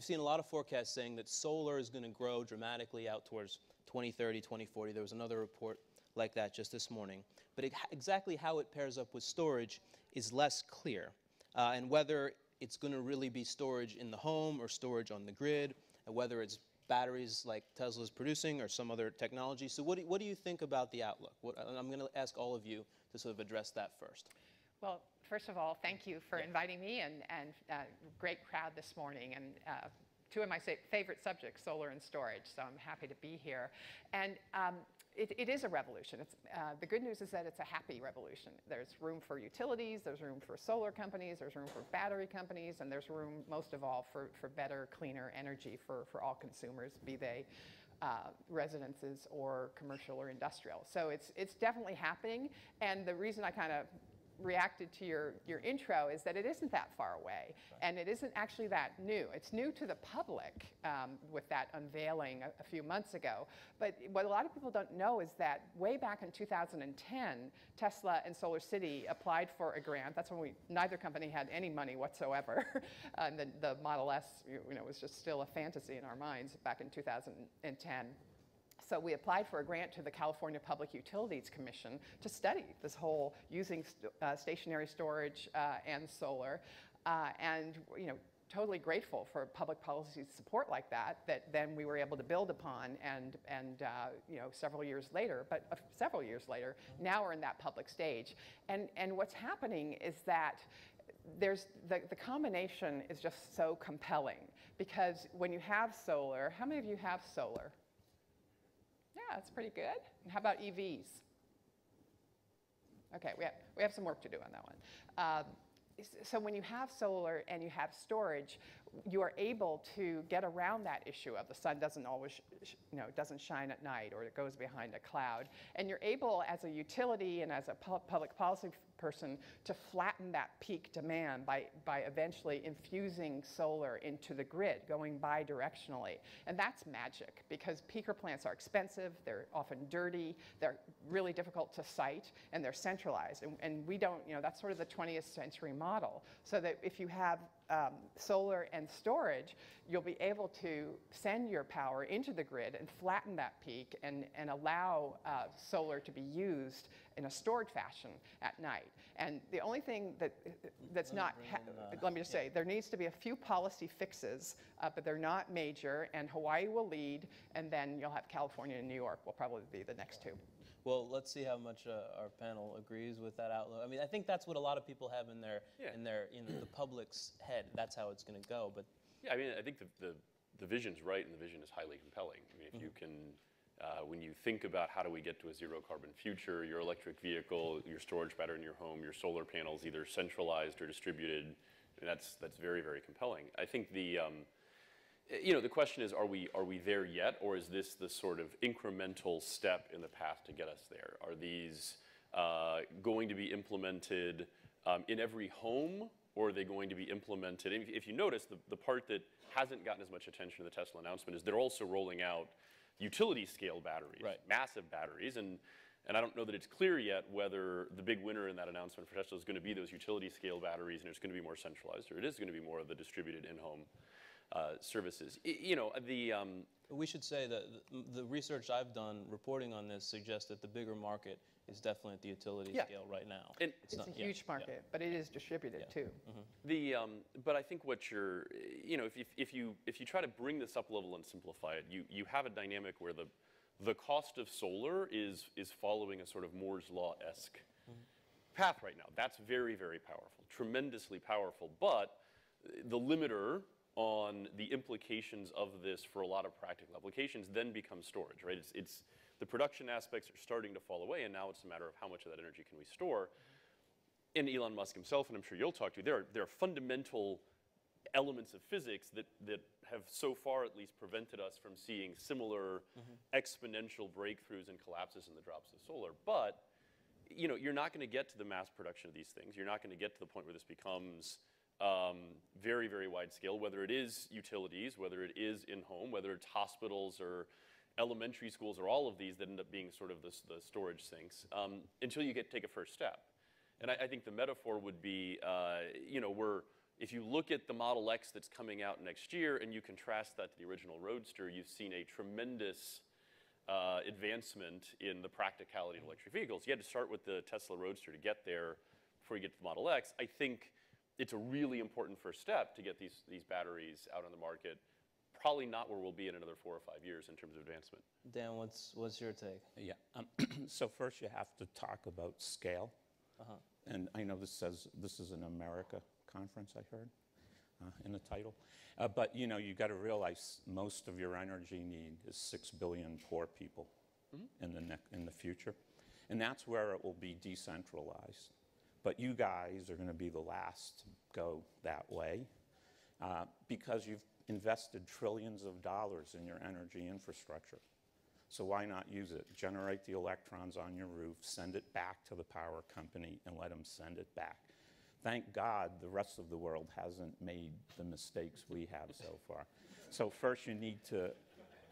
we've seen a lot of forecasts saying that solar is going to grow dramatically out towards 2030, 2040. There was another report like that just this morning. But exactly how it pairs up with storage is less clear. And whether it's going to really be storage in the home or storage on the grid, and whether it's batteries like Tesla's producing or some other technology. So what do you think about the outlook? I'm going to ask all of you to sort of address that first. Well, first of all, thank you for inviting me, and great crowd this morning. And two of my favorite subjects, solar and storage, so I'm happy to be here. And it is a revolution. The good news is that it's a happy revolution. There's room for utilities, there's room for solar companies, there's room for battery companies, and there's room, most of all, for better, cleaner energy for all consumers, be they residences or commercial or industrial. So it's definitely happening, and the reason I kind of reacted to your intro is that it isn't that far away, and it isn't actually that new. It's new to the public with that unveiling a few months ago. But what a lot of people don't know is that way back in 2010, Tesla and SolarCity applied for a grant. That's when neither company had any money whatsoever. And the Model S, was just still a fantasy in our minds back in 2010. So we applied for a grant to the California Public Utilities Commission to study this whole using stationary storage and solar, and totally grateful for public policy support like that then we were able to build upon, and several years later, now we're in that public stage, and what's happening is that there's the combination is just so compelling, because when you have solar, how many of you have solar? Yeah, that's pretty good. And how about EVs? Okay, we have some work to do on that one. So when you have solar and you have storage, you are able to get around that issue of the sun doesn't always, doesn't shine at night, or it goes behind a cloud. And you're able, as a utility and as a public policy person, to flatten that peak demand by eventually infusing solar into the grid, going bi-directionally. And that's magic, because peaker plants are expensive, they're often dirty, they're really difficult to site, and they're centralized. And we don't, that's sort of the 20th century model. So that if you have solar and storage, you'll be able to send your power into the grid and flatten that peak and allow solar to be used in a stored fashion at night. And the only thing that's not, let me just say, there needs to be a few policy fixes, but they're not major, and Hawaii will lead, and then you'll have California and New York will probably be the next two. Well, let's see how much our panel agrees with that outlook. I mean, I think that's what a lot of people have in their the public's head. That's how it's going to go. But yeah, I mean, I think the vision's right, and the vision is highly compelling. I mean, if you can, when you think about how do we get to a zero carbon future, your electric vehicle, your storage battery in your home, your solar panels, either centralized or distributed, I mean, that's very, very compelling. I think the question is, are we there yet, or is this the sort of incremental step in the path to get us there? Are these going to be implemented in every home, or are they going to be implemented? And if you notice, the part that hasn't gotten as much attention in the Tesla announcement is they're also rolling out utility scale batteries, massive batteries, and I don't know that it's clear yet whether the big winner in that announcement for Tesla is going to be those utility scale batteries, and it's going to be more centralized, or it is going to be more of the distributed in-home services. We should say that the research I've done reporting on this suggests that the bigger market is definitely at the utility scale right now. And it's a huge market, but it is distributed too. But I think what you're, if you try to bring this up a level and simplify it, you have a dynamic where the cost of solar is following a sort of Moore's Law-esque path right now. That's very, very powerful, tremendously powerful, but the limiter on the implications of this for a lot of practical applications then becomes storage, right? It's the production aspects are starting to fall away, and now it's a matter of how much of that energy can we store. And Elon Musk himself, and I'm sure you'll talk to, there are fundamental elements of physics that have so far at least prevented us from seeing similar exponential breakthroughs and collapses in the drops of solar. But you're not going to get to the mass production of these things. You're not going to get to the point where this becomes very, very wide scale, whether it is utilities, whether it is in-home, whether it's hospitals or elementary schools, or all of these that end up being sort of the storage sinks, until you take a first step. And I think the metaphor would be, If you look at the Model X that's coming out next year and you contrast that to the original Roadster, you've seen a tremendous advancement in the practicality of electric vehicles. You had to start with the Tesla Roadster to get there before you get to the Model X. I think it's a really important first step to get these batteries out on the market. Probably not where we'll be in another 4 or 5 years in terms of advancement. Dan, what's your take? Yeah. So first you have to talk about scale. And I know this says this is an America conference, I heard in the title. But you know, you got to realize most of your energy need is 6 billion poor people in the future. And that's where it will be decentralized. But you guys are going to be the last to go that way because you've invested trillions of dollars in your energy infrastructure. So why not use it? Generate the electrons on your roof, send it back to the power company, and let them send it back. Thank God the rest of the world hasn't made the mistakes we have so far. So first you need to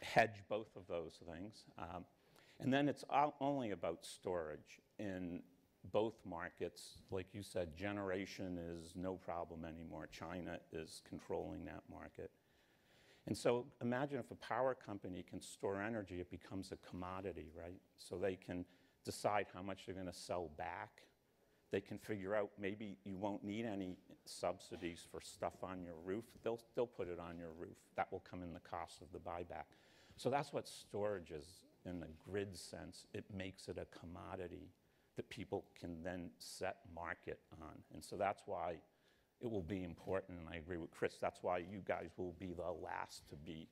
hedge both of those things. And then it's only about storage. In both markets, like you said, generation is no problem anymore. China is controlling that market. And so imagine if a power company can store energy, it becomes a commodity, right? So they can decide how much they're going to sell back. They can figure out maybe you won't need any subsidies for stuff on your roof. They'll put it on your roof. That will come in the cost of the buyback. So that's what storage is in the grid sense. It makes it a commodity that people can then set market on. And so that's why it will be important, and I agree with Chris, that's why you guys will be the last to be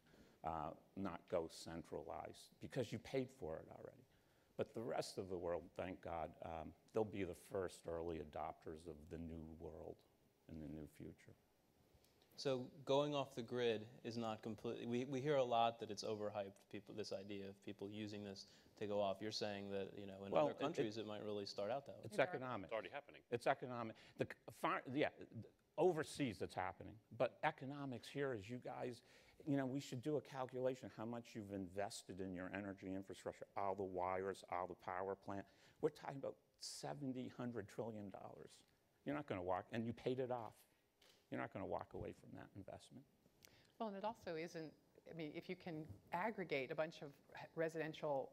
not go centralized, because you paid for it already. But the rest of the world, thank God, they'll be the first early adopters of the new world in the new future. So going off the grid is not completely, we hear a lot that it's overhyped, this idea of people using this to go off. You're saying that, you know, in other countries it might really start out that way. It's economic. It's already happening. It's economic. Overseas it's happening. But economics here is you guys, you know, we should do a calculation how much you've invested in your energy infrastructure, all the wires, all the power plant. We're talking about $70, $100 trillion. You're not going to walk, and you paid it off. You're not going to walk away from that investment. Well, and it also isn't, I mean, if you can aggregate a bunch of residential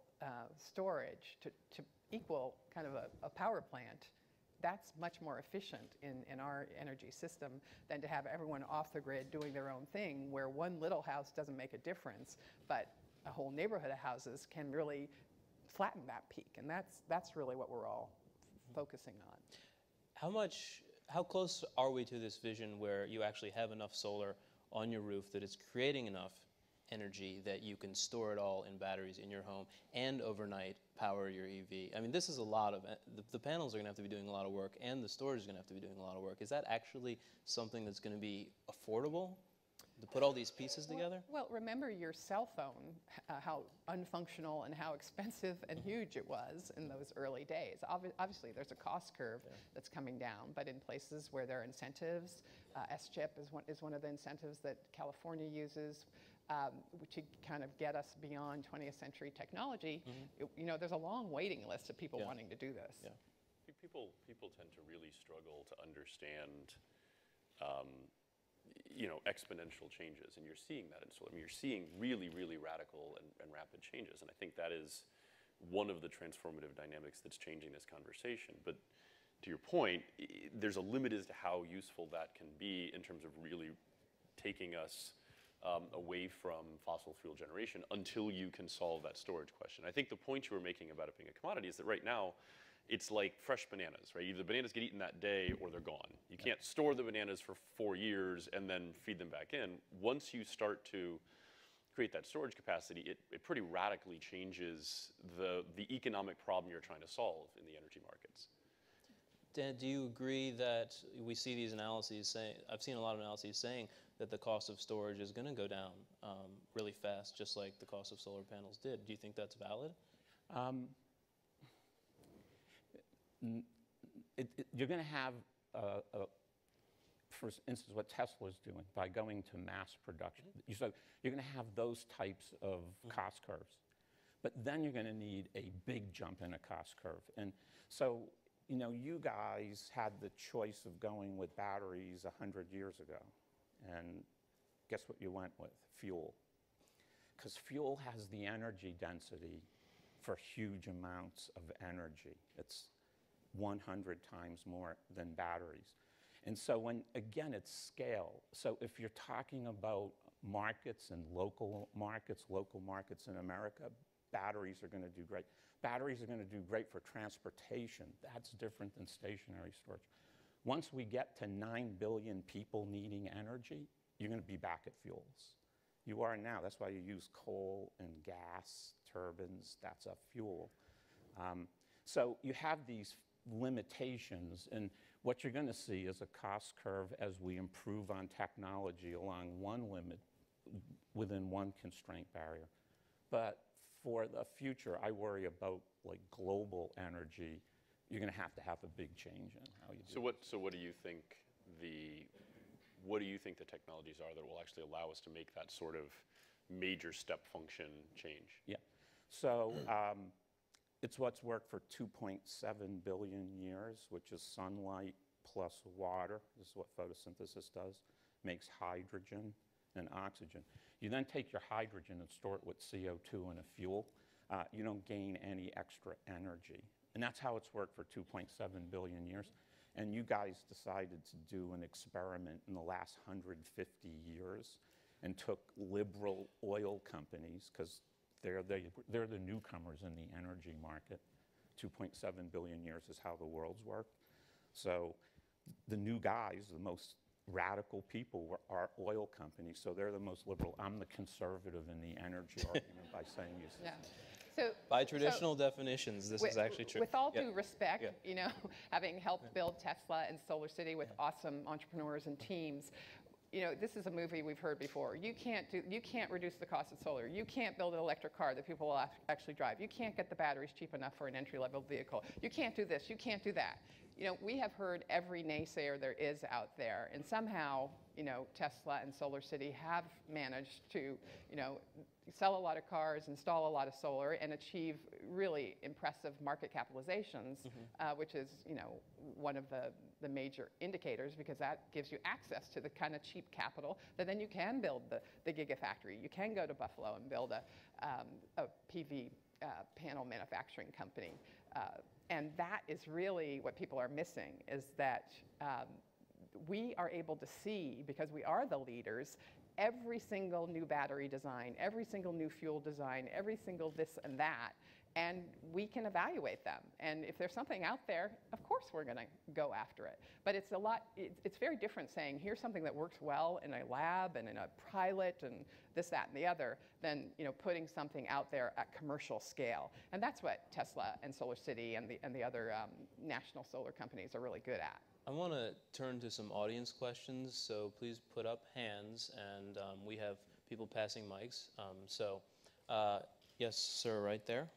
storage to equal kind of a power plant, that's much more efficient in our energy system than to have everyone off the grid doing their own thing, where one little house doesn't make a difference, but a whole neighborhood of houses can really flatten that peak. And that's really what we're all focusing on. How close are we to this vision where you actually have enough solar on your roof that it's creating enough energy that you can store it all in batteries in your home and overnight power your EV? I mean, this is a lot of, the panels are going to have to be doing a lot of work, and the storage is going to have to be doing a lot of work. Is that actually something that's going to be affordable to put all these pieces together? Well, remember your cell phone, how unfunctional and how expensive and huge it was in those early days. Obviously, there's a cost curve that's coming down, but in places where there are incentives, SCHIP is one of the incentives that California uses to kind of get us beyond 20th century technology. You know, there's a long waiting list of people wanting to do this. Yeah. People tend to really struggle to understand you know, exponential changes, and you're seeing that in solar. I mean, you're seeing really, really radical and rapid changes, and I think that is one of the transformative dynamics that's changing this conversation. But to your point, there's a limit as to how useful that can be in terms of really taking us away from fossil fuel generation until you can solve that storage question. I think the point you were making about it being a commodity is that right now, it's like fresh bananas, right? Either the bananas get eaten that day or they're gone. You can't store the bananas for 4 years and then feed them back in. Once you start to create that storage capacity, it pretty radically changes the economic problem you're trying to solve in the energy markets. Dan, do you agree that we see these analyses saying, I've seen a lot of analyses saying that the cost of storage is going to go down really fast, just like the cost of solar panels did. Do you think that's valid? You're going to have, for instance, what Tesla's doing by going to mass production. So you're going to have those types of cost curves. But then you're going to need a big jump in a cost curve. And so you know, you guys had the choice of going with batteries 100 years ago. And guess what you went with? Fuel. Because fuel has the energy density for huge amounts of energy. It's 100 times more than batteries. And so when, again, it's scale. So if you're talking about markets and local markets in America, batteries are going to do great. Batteries are going to do great for transportation. That's different than stationary storage. Once we get to 9 billion people needing energy, you're going to be back at fuels. You are now. That's why you use coal and gas, turbines. That's a fuel. So you have these limitations, and what you're going to see is a cost curve as we improve on technology along one limit within one constraint barrier. But for the future, I worry about like global energy. You're going to have a big change in how you do it. So what do you think the technologies are that will actually allow us to make that sort of major step function change? Yeah. So it's what's worked for 2.7 billion years, which is sunlight plus water. This is what photosynthesis does. Makes hydrogen and oxygen. You then take your hydrogen and store it with CO2 and a fuel. You don't gain any extra energy. And that's how it's worked for 2.7 billion years. And you guys decided to do an experiment in the last 150 years and took liberal oil companies, because they're the newcomers in the energy market. 2.7 billion years is how the world's worked. So the new guys, the most radical people, are oil companies. So they're the most liberal. I'm the conservative in the energy argument by saying you. Yeah. So, by traditional definitions, this is actually true. With all due respect, you know, having helped build Tesla and Solar City with awesome entrepreneurs and teams, you know, this is a movie we've heard before. You can't reduce the cost of solar. You can't build an electric car that people will actually drive. You can't get the batteries cheap enough for an entry-level vehicle. You can't do this. You can't do that. You know, we have heard every naysayer there is out there, and somehow, you know, Tesla and Solar City have managed to, you know, sell a lot of cars, install a lot of solar, and achieve really impressive market capitalizations, which is, you know, one of the major indicators, because that gives you access to the kind of cheap capital that then you can build the gigafactory. You can go to Buffalo and build a PV panel manufacturing company. And that is really what people are missing, is that we are able to see, because we are the leaders, every single new battery design, every single new fuel design, every single this and that, and we can evaluate them. And if there's something out there, of course we're going to go after it. But it's very different saying, here's something that works well in a lab and in a pilot and this, that, and the other, than, you know, putting something out there at commercial scale. And that's what Tesla and Solar City and the other national solar companies are really good at. I want to turn to some audience questions, so please put up hands, and we have people passing mics. Yes, sir, right there.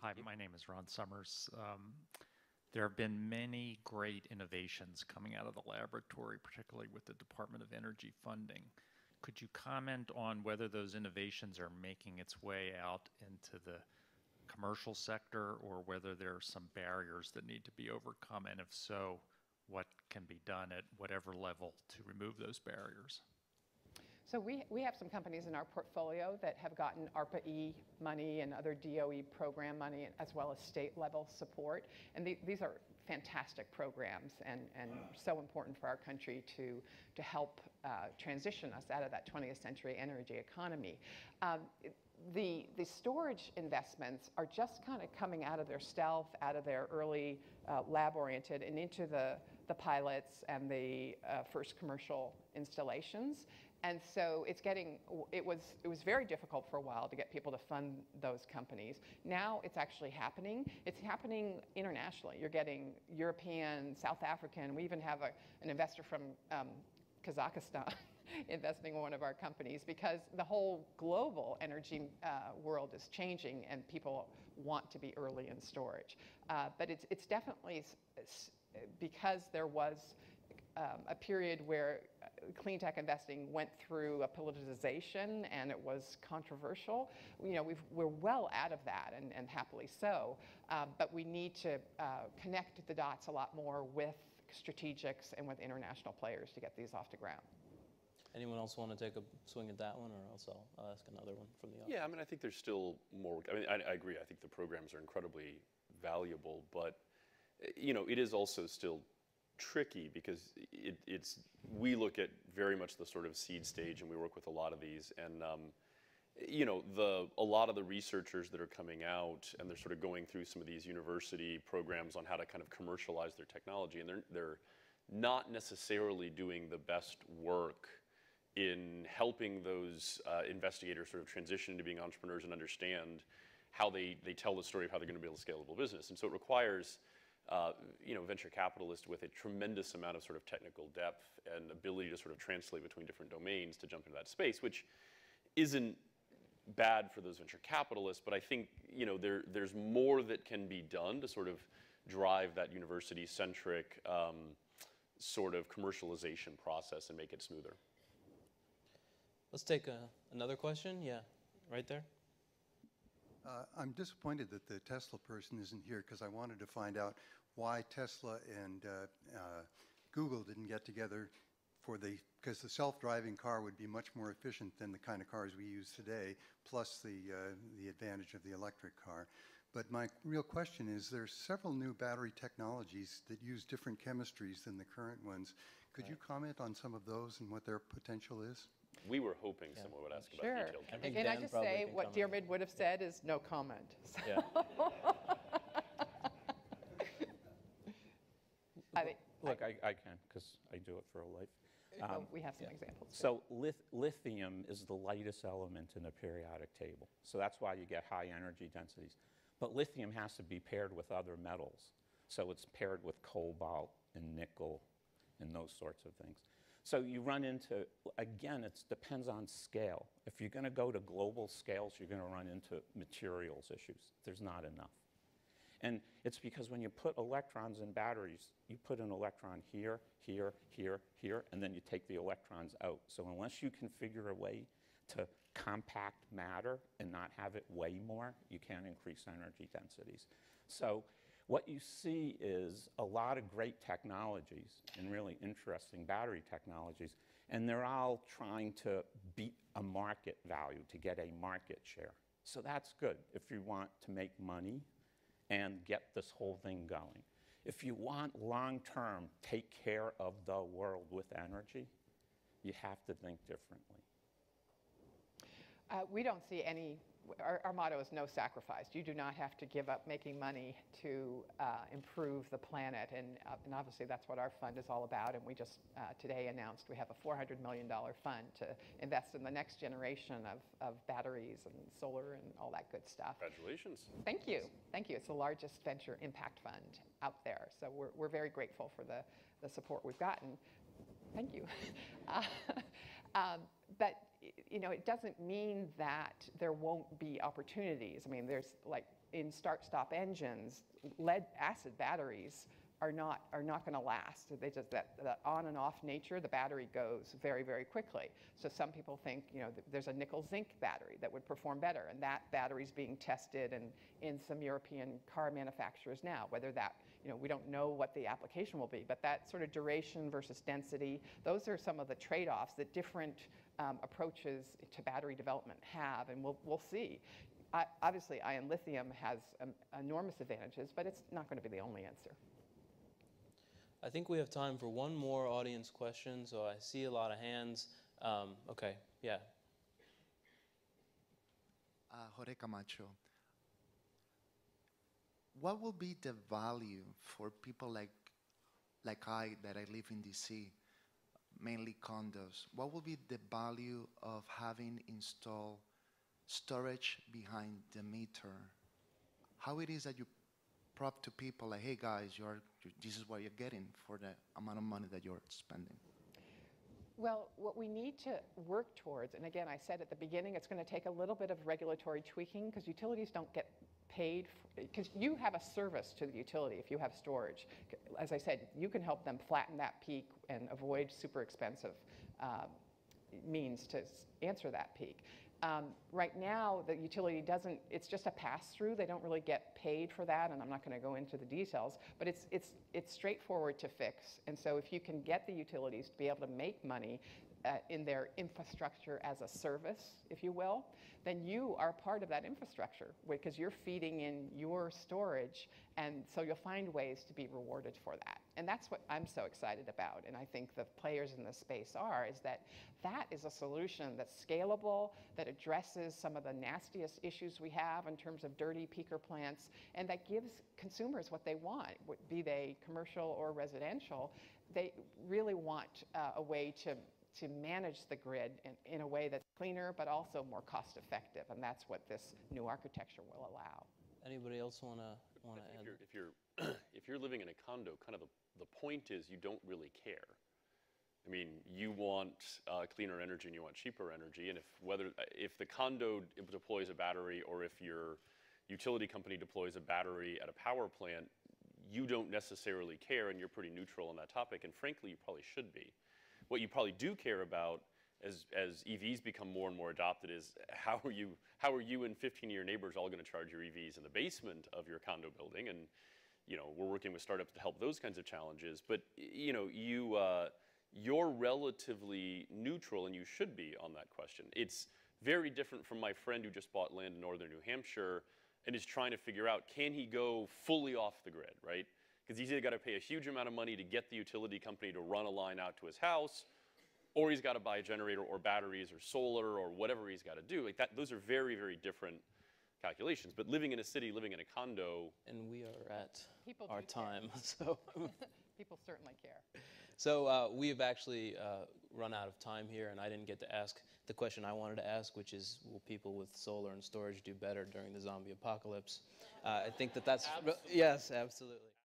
Hi, my name is Ron Summers. There have been many great innovations coming out of the laboratory, particularly with the Department of Energy funding. Could you comment on whether those innovations are making its way out into the commercial sector, or whether there are some barriers that need to be overcome, and if so, what can be done at whatever level to remove those barriers? So we have some companies in our portfolio that have gotten ARPA-E money and other DOE program money, as well as state-level support. And these are fantastic programs and so important for our country to help transition us out of that 20th century energy economy. The storage investments are just kind of coming out of their stealth, out of their early lab-oriented, and into the pilots and the first commercial installations. And so it was very difficult for a while to get people to fund those companies. Now it's actually happening. It's happening internationally. You're getting European, South African. We even have an investor from Kazakhstan investing in one of our companies, because the whole global energy world is changing and people want to be early in storage. But it's definitely because there was a period where clean tech investing went through a politicization and it was controversial. We're well out of that, and happily so. But we need to connect the dots a lot more with strategics and with international players to get these off the ground. Anyone else want to take a swing at that one, or else I'll ask another one from the audience? Yeah, I mean, I think there's still more. I mean, I agree. I think the programs are incredibly valuable, but it is also still tricky because we look at very much the sort of seed stage, and we work with a lot of these, and a lot of the researchers that are coming out, and they're sort of going through some of these university programs on how to kind of commercialize their technology, and they're not necessarily doing the best work in helping those investigators sort of transition into being entrepreneurs and understand how they tell the story of how they're going to build a scalable business. And so it requires venture capitalists with a tremendous amount of sort of technical depth and ability to sort of translate between different domains to jump into that space, which isn't bad for those venture capitalists, but I think there's more that can be done to sort of drive that university-centric sort of commercialization process and make it smoother. Let's take another question. Yeah, right there. I'm disappointed that the Tesla person isn't here, because I wanted to find out why Tesla and Google didn't get together because the self-driving car would be much more efficient than the kind of cars we use today, plus the advantage of the electric car. But my real question is, there's several new battery technologies that use different chemistries than the current ones. Could you comment on some of those and what their potential is? We were hoping someone would ask about detailed chemistry. Can I just say what Diarmid would have said is no comment. So. Yeah. Look, I can, because I do it for a life. We have some examples. So lithium is the lightest element in the periodic table. So that's why you get high energy densities. But lithium has to be paired with other metals. So it's paired with cobalt and nickel and those sorts of things. So you run into, again, it depends on scale. If you're going to go to global scales, you're going to run into materials issues. There's not enough. And it's because when you put electrons in batteries, you put an electron here, here, here, here, and then you take the electrons out. So unless you can figure a way to compact matter and not have it weigh more, you can't increase energy densities. So what you see is a lot of great technologies and really interesting battery technologies, and they're all trying to beat a market value to get a market share. So that's good if you want to make money and get this whole thing going. If you want long-term, take care of the world with energy, you have to think differently. We don't see any, our motto is no sacrifice. You do not have to give up making money to improve the planet, and obviously that's what our fund is all about, and we just today announced we have a $400 million fund to invest in the next generation of batteries and solar and all that good stuff. Congratulations. Thank you. Thank you. It's the largest venture impact fund out there, so we're very grateful for the support we've gotten. Thank you. But it doesn't mean that there won't be opportunities. I mean, there's like in start-stop engines, lead-acid batteries are not going to last. They just that on and off nature, the battery goes very, very quickly. So some people think there's a nickel-zinc battery that would perform better, and that battery's being tested in some European car manufacturers now. Whether that we don't know what the application will be, but that sort of duration versus density, those are some of the trade-offs that different approaches to battery development have, and we'll see. Obviously, ion lithium has enormous advantages, but it's not going to be the only answer. I think we have time for one more audience question, so I see a lot of hands. Okay, yeah. Jorge Camacho. What will be the value for people like I, that I live in DC, mainly condos? What will be the value of having installed storage behind the meter? How it is that you prop to people like, hey guys, this is what you're getting for the amount of money that you're spending? Well, what we need to work towards, and again, I said at the beginning, it's going to take a little bit of regulatory tweaking because utilities don't get paid, because you have a service to the utility if you have storage. As I said, you can help them flatten that peak and avoid super expensive means to answer that peak. Right now, the utility doesn't, it's just a pass-through. They don't really get paid for that, and I'm not going to go into the details, but it's straightforward to fix. And so if you can get the utilities to be able to make money in their infrastructure as a service, if you will, then you are part of that infrastructure because you're feeding in your storage, and so you'll find ways to be rewarded for that. And that's what I'm so excited about, and I think the players in this space are, is that that is a solution that's scalable, that addresses some of the nastiest issues we have in terms of dirty peaker plants, and that gives consumers what they want, be they commercial or residential. They really want a way to manage the grid in a way that's cleaner but also more cost effective, and that's what this new architecture will allow. Anybody else want to add? If you're living in a condo, kind of the point is you don't really care. I mean, you want cleaner energy and you want cheaper energy, and if the condo deploys a battery or if your utility company deploys a battery at a power plant, you don't necessarily care, and you're pretty neutral on that topic, and frankly, you probably should be. What you probably do care about as EVs become more and more adopted is how are you and 15 of your neighbors all going to charge your EVs in the basement of your condo building? And we're working with startups to help those kinds of challenges. But you're relatively neutral, and you should be on that question. It's very different from my friend who just bought land in northern New Hampshire and is trying to figure out, can he go fully off the grid, right? Because he's either got to pay a huge amount of money to get the utility company to run a line out to his house, or he's got to buy a generator or batteries or solar or whatever he's got to do. Like that, those are very, very different calculations. But living in a city, living in a condo. And we are at People our do care. time. So People certainly care. So we've actually run out of time here, and I didn't get to ask the question I wanted to ask, which is, will people with solar and storage do better during the zombie apocalypse? I think that's, Absolutely. yes, absolutely.